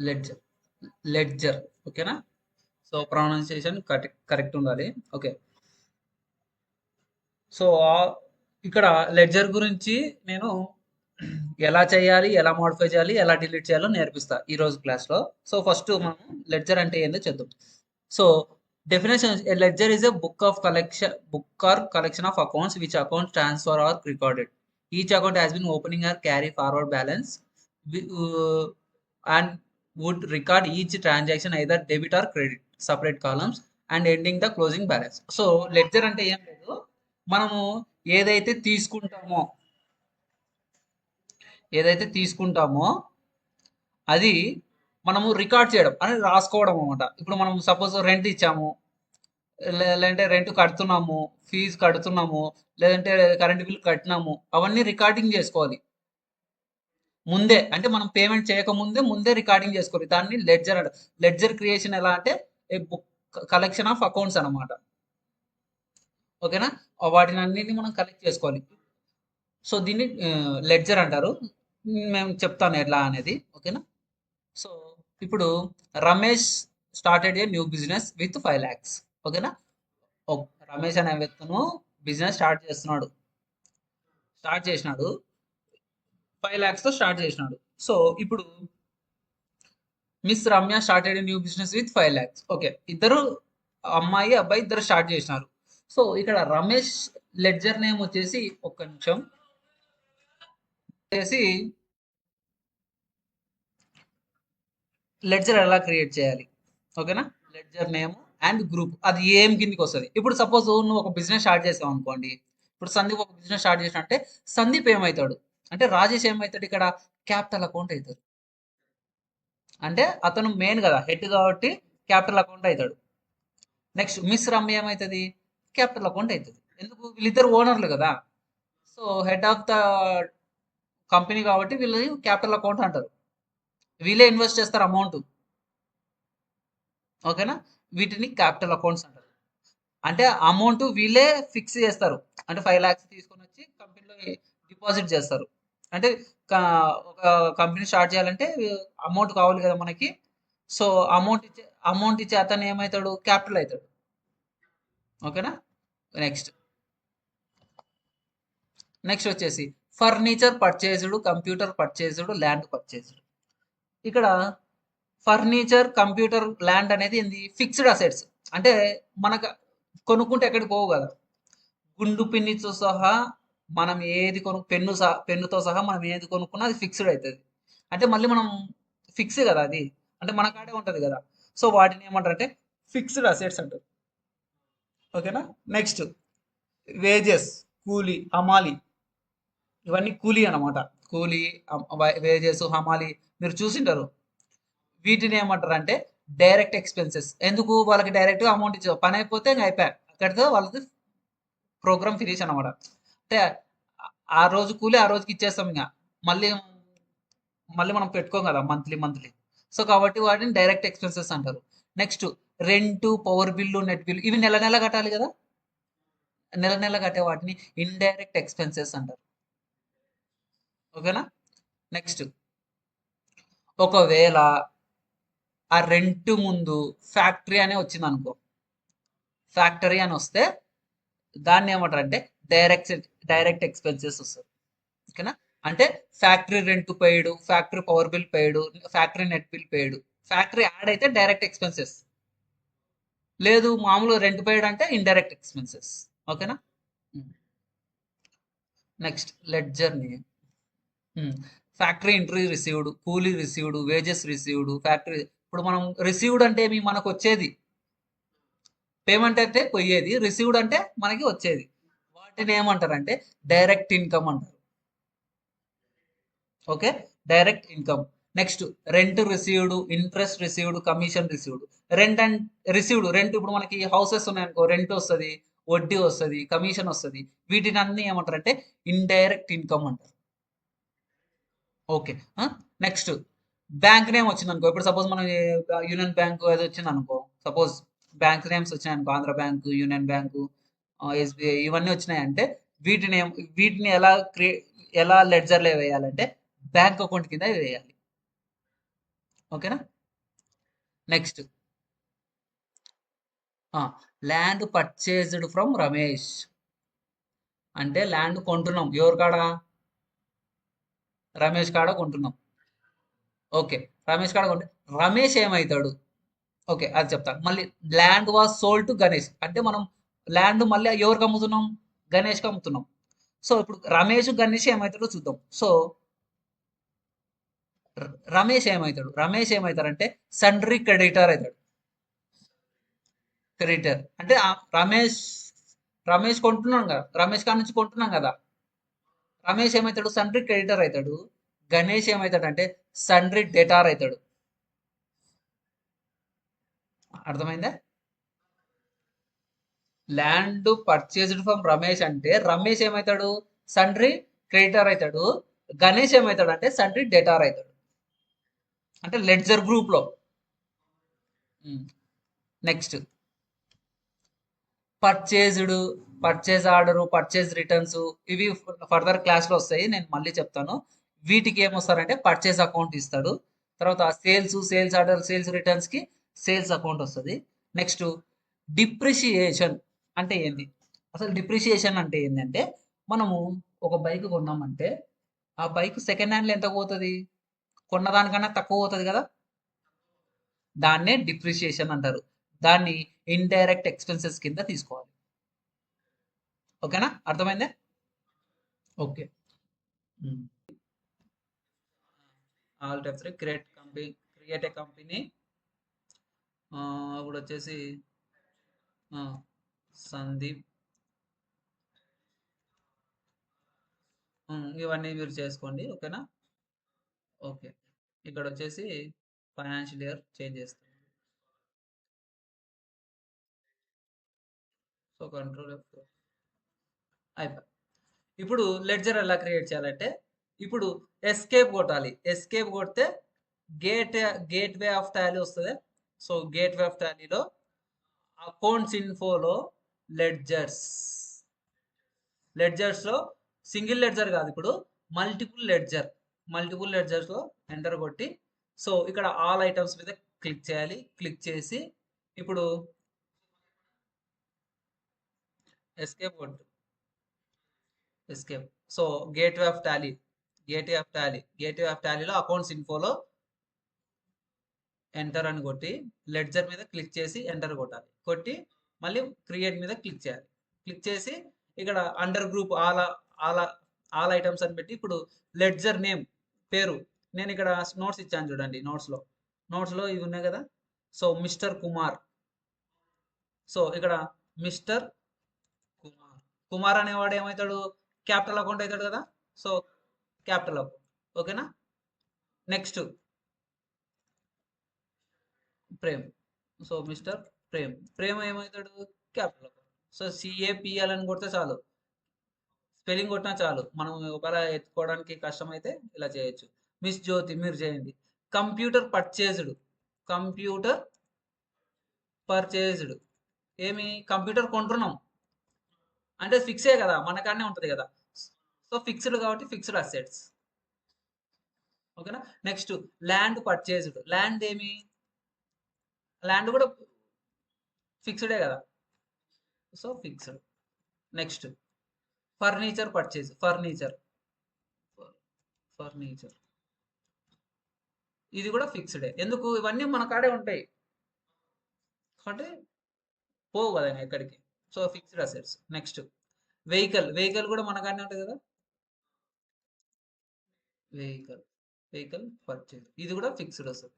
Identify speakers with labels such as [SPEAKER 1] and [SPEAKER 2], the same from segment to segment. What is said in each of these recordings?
[SPEAKER 1] Ledger ledger ఓకేనా. So pronunciation correct ఉండాలి. Okay. So ఇక్కడ లెడ్జర్ గురించి నేను ఎలా చేయాలి, ఎలా మోడిఫై చేయాలి, ఎలా డిలీట్ చేయాలో నేర్పిస్తా ఈ రోజు క్లాస్లో. సో ఫస్ట్ మనం లెడ్జర్ అంటే ఏందో చేద్దాం. So definition, a ledger is a book or collection of accounts which accounts transfer or recorded. Each account has been opening or carry forward balance and would record each transaction either debit or credit, separate columns, and ending the closing balance. So ledger అంటే ఏం లేదు, మనము ఏదైతే తీసుకుంటామో ఏదైతే తీసుకుంటామో అది మనము రికార్డ్ చేయడం అని రాసుకోవడం అనమాట. ఇప్పుడు మనం సపోజ్ రెంట్ ఇచ్చాము, లేదంటే రెంట్ కడుతున్నాము, ఫీజు కడుతున్నాము, లేదంటే కరెంట్ బిల్ కట్టినాము, అవన్నీ రికార్డింగ్ చేసుకోవాలి ముందే. అంటే మనం పేమెంట్ చేయకముందే ముందే రికార్డింగ్ చేసుకోవాలి. దాన్ని లెడ్జర్ అంట. లెడ్జర్ క్రియేషన్ ఎలా అంటే ఏ బుక్ కలెక్షన్ ఆఫ్ అకౌంట్స్ అనమాట. ఓకేనా. వాటిని అన్నిటిని మనం కలెక్ట్ చేసుకోవాలి. సో దీన్ని లెడ్జర్ అంటారు. మేము చెప్తాను ఎట్లా అనేది. ఓకేనా. సో ఇప్పుడు Ramesh started a new business with 5 lakhs. ఓకేనా. రమేష్ అనే వ్యక్తును బిజినెస్ స్టార్ట్ చేసినాడు 5 lakhs తో స్టార్ట్ చేసినాడు. సో ఇప్పుడు miss Ramya started a new business with 5 lakhs. Okay, ఇద్దరు అమ్మాయి అబ్బాయి ఇద్దరు స్టార్ట్ చేసినారు. సో ఇక్కడ రమేష్ లెడ్జర్ నేమ్ వచ్చేసి ఒక్క నిమిషం వచ్చేసి లెడ్జర్ ఎలా క్రియేట్ చేయాలి. ఓకేనా. లెడ్జర్ నేమ్ అండ్ గ్రూప్ అది ఏం కిందికి వస్తుంది. ఇప్పుడు సపోజ్ నువ్వు ఒక బిజినెస్ స్టార్ట్ చేసావు అనుకోండి. ఇప్పుడు సందీప్ ఒక బిజినెస్ స్టార్ట్ చేసిన అంటే సందీప్ ఏమవుతాడు అంటే రాజేష్ ఏమవుతాడు ఇక్కడ క్యాపిటల్ అకౌంట్ అవుతాడు. అంటే అతను మెయిన్ కదా, హెడ్ కాబట్టి క్యాపిటల్ అకౌంట్ అవుతాడు. నెక్స్ట్ మిస్ రమ్య ఏమవుతుంది క్యాపిటల్ అకౌంట్ అవుతుంది. ఎందుకు వీళ్ళిద్దరు ఓనర్లు కదా. So head of the company కాబట్టి వీళ్ళని క్యాపిటల్ అకౌంట్ అంటారు. వీళ్ళే ఇన్వెస్ట్ చేస్తారు అమౌంట్. ఓకేనా. వీటిని క్యాపిటల్ అకౌంట్స్ అంటారు. అంటే అమౌంట్ వీళ్ళే ఫిక్స్ చేస్తారు. అంటే 5 lakhs తీసుకొని వచ్చి కంపెనీలో డిపాజిట్ చేస్తారు. అంటే ఒక కంపెనీ స్టార్ట్ చేయాలంటే అమౌంట్ కావాలి కదా మనకి. సో అమౌంట్ ఇచ్చే అతను ఏమవుతాడు క్యాపిటల్ అవుతాడు. ఓకేనా. నెక్స్ట్ వచ్చేసి furniture purchased, computer purchased, land purchased. ఇక్కడ ఫర్నిచర్, కంప్యూటర్, ల్యాండ్ అనేది ఏంది ఫిక్స్డ్ అసెట్స్. అంటే మనకు కొనుక్కుంటే ఎక్కడికి పోవు కదా. గుండు పిన్నితో సహా మనం ఏది పెన్నుతో సహా మనం ఏది కొనుక్కున్నా అది ఫిక్స్డ్ అవుతుంది. అంటే మళ్ళీ మనం ఫిక్స్ కదా అది, అంటే మన కాడే ఉంటుంది కదా. సో వాటిని ఏమంటారు అంటే ఫిక్స్డ్ అసెట్స్ అంటారు. ఓకేనా. నెక్స్ట్ వేజెస్, కూలీ, హమాలి, ఇవన్నీ కూలీ అనమాట. కూలీ, వేజెస్, హమాలి మీరు చూసింటారు. వీటిని ఏమంటారు అంటే డైరెక్ట్ ఎక్స్పెన్సెస్. ఎందుకు వాళ్ళకి డైరెక్ట్గా అమౌంట్ ఇచ్చా పని అయిపోతే ఇంకా అయిపోయా, అక్కడితో వాళ్ళది ప్రోగ్రామ్ ఫినిష్ అనమాట. అంటే ఆ రోజు కూలి ఆ రోజుకి ఇచ్చేస్తాం. ఇంకా మళ్ళీ మళ్ళీ మనం పెట్టుకోం కదా మంత్లీ. సో కాబట్టి వాటిని డైరెక్ట్ ఎక్స్పెన్సెస్ అంటారు. Next rent, power bill, net bill ఇవి నెల నెల కట్టాలి కదా. నెల కట్టే వాటిని ఇండైరెక్ట్ ఎక్స్పెన్సెస్ అంటారు. ఓకేనా. నెక్స్ట్ ఒకవేళ ఆ రెంట్ ముందు ఫ్యాక్టరీ అనే వచ్చింది అనుకో, ఫ్యాక్టరీ అని వస్తే దాన్ని ఏమంటారు అంటే డైరెక్ట్ ఎక్స్పెన్సెస్ వస్తుంది. ఓకేనా. అంటే factory rent పేయడు, factory power bill పేయడు, factory net bill పేయడు. Factory add అయితే డైరెక్ట్ ఎక్స్పెన్సెస్, లేదు మామూలు రెంట్ పేయడు అంటే ఇండైరెక్ట్ ఎక్స్పెన్సెస్. ఓకేనా. Next ledger name, factory entry received, కూలీ రిసీవ్డ్, వేజెస్ రిసీవ్డ్, ఫ్యాక్టరీ. ఇప్పుడు మనం రిసీవ్డ్ అంటే ఏమి మనకు వచ్చేది, పేమెంట్ అంటే పోయేది, రిసీవ్డ్ అంటే మనకి వచ్చేది. వాటిని ఏమంటారంటే డైరెక్ట్ ఇన్కమ్ అంటారు. Okay, direct income. Next rent received, interest received, commission received. Rent and received, rent ఇప్పుడు మనకి హౌసెస్ ఉన్నాయనుకో రెంట్ వస్తుంది, వడ్డీ వస్తుంది, కమిషన్ వస్తుంది. వీటిని అన్ని ఏమంటారంటే ఇండైరెక్ట్ ఇన్కమ్ అంటారు. ఓకే. నెక్స్ట్ బ్యాంక్ నేమ్ వచ్చింది అనుకో. ఇప్పుడు సపోజ్ మనం యూనియన్ బ్యాంక్ అది వచ్చింది అనుకో. సపోజ్ బ్యాంక్ నేమ్స్ వచ్చినాయి అనుకో, Andhra bank, union bank, SBI ఇవన్నీ వచ్చినాయి అంటే వీటిని వీటిని ఎలా లెడ్జర్లో వేయాలంటే బ్యాంక్ అకౌంట్ కింద వేయాలి. ఓకేనా. Next land purchased from Ramesh అంటే ల్యాండ్ కొంటున్నాం ఎవరి కాడ, రమేష్ కాడ కొంటున్నాం. ఓకే, రమేష్ కాడ కొంటే రమేష్ ఏమవుతాడు, ఓకే అది చెప్తాను. మళ్ళీ land was sold to Ganesh అంటే మనం ల్యాండ్ మళ్ళీ ఎవరికి అమ్ముతున్నాం, గణేష్కి అమ్ముతున్నాం. సో ఇప్పుడు రమేష్ గణేష్ ఏమవుతాడో చూద్దాం. సో రమేష్ ఏమవుతాడంటే సండ్రీ క్రెడిటర్ అవుతాడు. క్రెడిటర్ అంటే రమేష్ రమేష్ కొంటున్నాం కదా, రమేష్ కాడ నుంచి కొంటున్నాం కదా, రమేష్ ఏమవుతాడు సండ్రీ క్రెడిటర్ అవుతాడు. గణేష్ ఏమవుతాడంటే సండ్రీ డెటార్ అవుతాడు. అర్థమైందా? ల్యాండ్ పర్చేజ్డ్ ఫ్రమ్ రమేష్ అంటే రమేష్ ఏమవుతాడు సండ్రీ క్రెడిటర్ అవుతాడు. గణేష్ ఏమవుతాడు అంటే సండ్రీ డెటార్ అవుతాడు. అంటే లెడ్జర్ గ్రూప్ లో. Next purchased, purchase order, purchase returns ఇవి ఫర్దర్ క్లాస్ లో వస్తాయి, నేను మళ్ళీ చెప్తాను. వీటికి ఏమొస్తారంటే పర్చేజ్ అకౌంట్ ఇస్తాడు. తర్వాత సేల్స్ ఆర్డర్, సేల్స్ రిటర్న్స్ కి సేల్స్ అకౌంట్ వస్తుంది. నెక్స్ట్ డిప్రిషియేషన్ అంటే ఏంది, అసలు డిప్రిషియేషన్ అంటే ఏంటంటే మనము ఒక బైక్ కొన్నామంటే ఆ బైక్ సెకండ్ హ్యాండ్లో ఎంత పోతుంది, కొన్నదానికన్నా తక్కువ పోతుంది కదా, దాన్నే డిప్రిషియేషన్ అంటారు. దాన్ని ఇండైరెక్ట్ ఎక్స్పెన్సెస్ కింద తీసుకోవాలి. ఓకేనా, అర్థమైందే? Okay. All type 3 create a company. ఇప్పుడు వచ్చేసి సందీప్. ఇవన్నీ మీరు చేసుకోండి. ఓకేనా? ఓకే. ఇక్కడ వచ్చేసి ఫైనాన్షియల్ ఇయర్ చేంజ్ చేస్తాం. సో కంట్రోల్ అయిపోయి. ఇప్పుడు లెడ్జర్ ఎలా క్రియేట్ చేయాలంటే ఇప్పుడు ఎస్కేప్ కొట్టాలి. ఎస్కేప్ కొడితే gate gateway of Tally వస్తుంది. సో గేట్ వే ఆఫ్ టాలీలో అకౌంట్స్ ఇన్ఫోలో లెడ్జర్స్, లెడ్జర్స్ లో సింగిల్ లెడ్జర్ కాదు, ఇప్పుడు మల్టిపుల్ లెడ్జర్స్ లో ఎంటర్ కొట్టి సో ఇక్కడ ఆల్ ఐటమ్స్ మీద క్లిక్ చేయాలి. క్లిక్ చేసి ఇప్పుడు ఎస్కేప్ కొట్టు, escape. So gateway of Tally, gateway of టాలీలో అకౌంట్స్ ఇన్ఫోలో ఎంటర్ అని కొట్టి లెడ్జర్ మీద క్లిక్ చేసి ఎంటర్ కొట్టాలి. కొట్టి మళ్ళీ క్రియేట్ మీద క్లిక్ చేయాలి. క్లిక్ చేసి ఇక్కడ under group all all items అని పెట్టి ఇప్పుడు లెడ్జర్ నేమ్ పేరు నేను ఇక్కడ నోట్స్ ఇచ్చాను చూడండి. నోట్స్లో ఇవి ఉన్నాయి కదా. So mister Kumar. సో ఇక్కడ మిస్టర్ కుమార్, కుమార్ అనేవాడు ఏమవుతాడు క్యాపిటల్ అకౌంట్ అవుతాడు కదా. So capital account. ఓకేనా? Next Prem. So mister Prem ఏమవుతాడు క్యాపిటల్ అకౌంట్. సో సిఏపిఎల్ అని కొడితే చాలు, స్పెల్లింగ్ కొట్టినా చాలు. మనం ఒకవేళ ఎత్తుకోవడానికి కష్టమైతే ఇలా చేయొచ్చు. మిస్ జ్యోతి మీరు చేయండి. కంప్యూటర్ పర్చేజ్డ్, కంప్యూటర్ పర్చేజ్డ్ ఏమి కంప్యూటర్ కొంటున్నాం అంటే ఫిక్సే కదా, మనకాడనే ఉంటుంది కదా. సో ఫిక్స్డ్ కాబట్టి ఫిక్స్డ్ అసెట్స్. ఓకేనా? నెక్స్ట్ ల్యాండ్ పర్చేజ్డ్, ల్యాండ్ ఏమి ల్యాండ్ కూడా ఫిక్స్డే కదా. So fixed. Next furniture purchase, furniture ఇది కూడా ఫిక్స్డే. ఎందుకు ఇవన్నీ మన కాడే ఉంటాయి అంటే పోవు కదా ఎక్కడికి. So fixed assets. Next vehicle కూడా మన కాడనే ఉంటుంది కదా. వెహికల్ పర్చేజ్ ఇది కూడా ఫిక్స్డ్ వస్తుంది.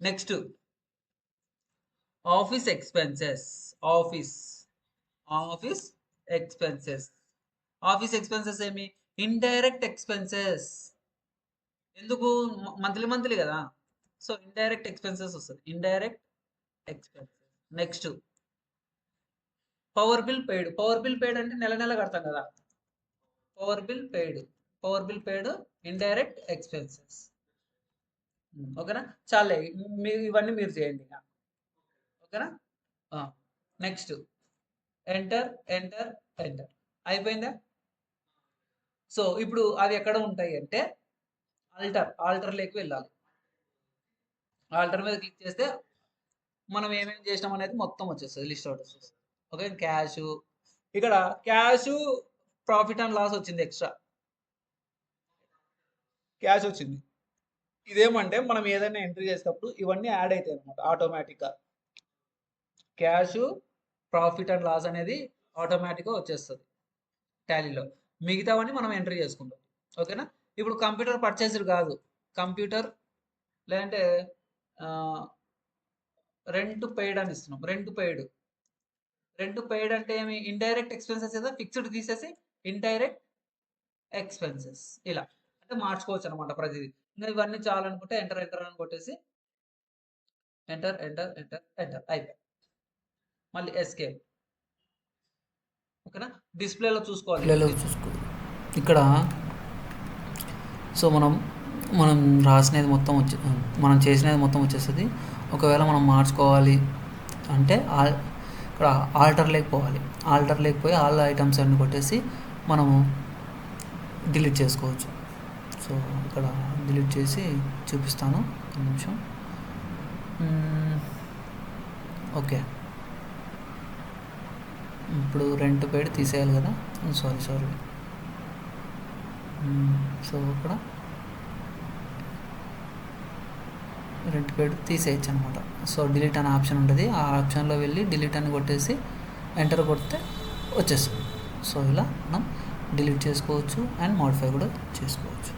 [SPEAKER 1] Next office expenses, office expenses. Office expenses ఏమి ఇండైరెక్ట్ ఎక్స్పెన్సెస్. ఎందుకు మంత్లీ కదా. సో ఇండైరెక్ట్ ఎక్స్పెన్సెస్ వస్తుంది, indirect expenses. Next power bill paid అంటే నెల నెల కడతాం కదా. Power bill paid indirect expenses. ఓకేనా? చాలే మీరు ఇవన్నీ మీరు చేయండి ఇక. ఓకేనా? నెక్స్ట్ ఎంటర్ ఎంటర్ ఎంటర్ అయిపోయిందా? సో ఇప్పుడు అవి ఎక్కడ ఉంటాయి అంటే ఆల్టర్లోకి వెళ్ళాలి. ఆల్టర్ మీద క్లిక్ చేస్తే మనం ఏమేమి చేసినాం అనేది మొత్తం వచ్చేస్తుంది, లిస్ట్ అవుట్ వచ్చేస్తుంది. ఓకే, క్యాష్, ఇక్కడ క్యాష్, ప్రాఫిట్ అండ్ లాస్ వచ్చింది, ఎక్స్ట్రా క్యాష్ వచ్చింది. ఇదేమంటే మనం ఏదైనా ఎంట్రీ చేసేటప్పుడు ఇవన్నీ యాడ్ అవుతాయి అనమాట ఆటోమేటిక్గా. క్యాష్, ప్రాఫిట్ అండ్ లాస్ అనేది ఆటోమేటిక్గా వచ్చేస్తుంది టాలీలో. మిగతావన్నీ మనం ఎంట్రీ చేసుకుంటాం. ఓకేనా. ఇప్పుడు కంప్యూటర్ పర్చేస్డ్ కాదు, కంప్యూటర్ లేదంటే రెంట్ పెయిడ్ అని ఇస్తున్నాం. రెంట్ పెయిడ్ అంటే ఏమి, ఇండైరెక్ట్ ఎక్స్పెన్సెస్ ఏదో ఫిక్స్డ్ తీసేసి ఇండైరెక్ట్ ఎక్స్పెన్సెస్ ఇలా అంటే మార్చుకోవచ్చు అనమాట ప్రతిదీ. ఇంకా ఇవన్నీ చాలనుకుంటే ఎంటర్ ఎంటర్ అని కొట్టేసి ఎంటర్ ఎంటర్ ఎంటర్ ఎంటర్ అయిపోయి మళ్ళీ ఎస్కేప్. ఓకేనా. డిస్ప్లేలో చూసుకోవాలి, ఇక్కడ సో మనం రాసినది మొత్తం మనం చేసినది మొత్తం వచ్చేస్తుంది. ఒకవేళ మనం మార్చుకోవాలి అంటే ఇక్కడ ఆల్టర్ లేకపోవాలి, ఆల్టర్ లేకపోయి ఆల్ ఐటమ్స్ అన్ని కొట్టేసి మనము డిలీట్ చేసుకోవచ్చు. సో ఇక్కడ డిలీట్ చేసి చూపిస్తాను, ఒక నిమిషం. ఓకే, ఇప్పుడు రెంట్ పెయిడ్ తీసేయాలి కదా, సారీ. సో ఇక్కడ రెంట్ పెయిడ్ తీసేయచ్చు అనమాట. సో డిలీట్ అనే ఆప్షన్ ఉంటుంది, ఆ ఆప్షన్లో వెళ్ళి డిలీట్ అని కొట్టేసి ఎంటర్ కొడితే వచ్చేస్తుంది. సో ఇలా మనం డిలీట్ చేసుకోవచ్చు అండ్ మోడిఫై కూడా చేసుకోవచ్చు.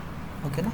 [SPEAKER 1] ఓకేనా.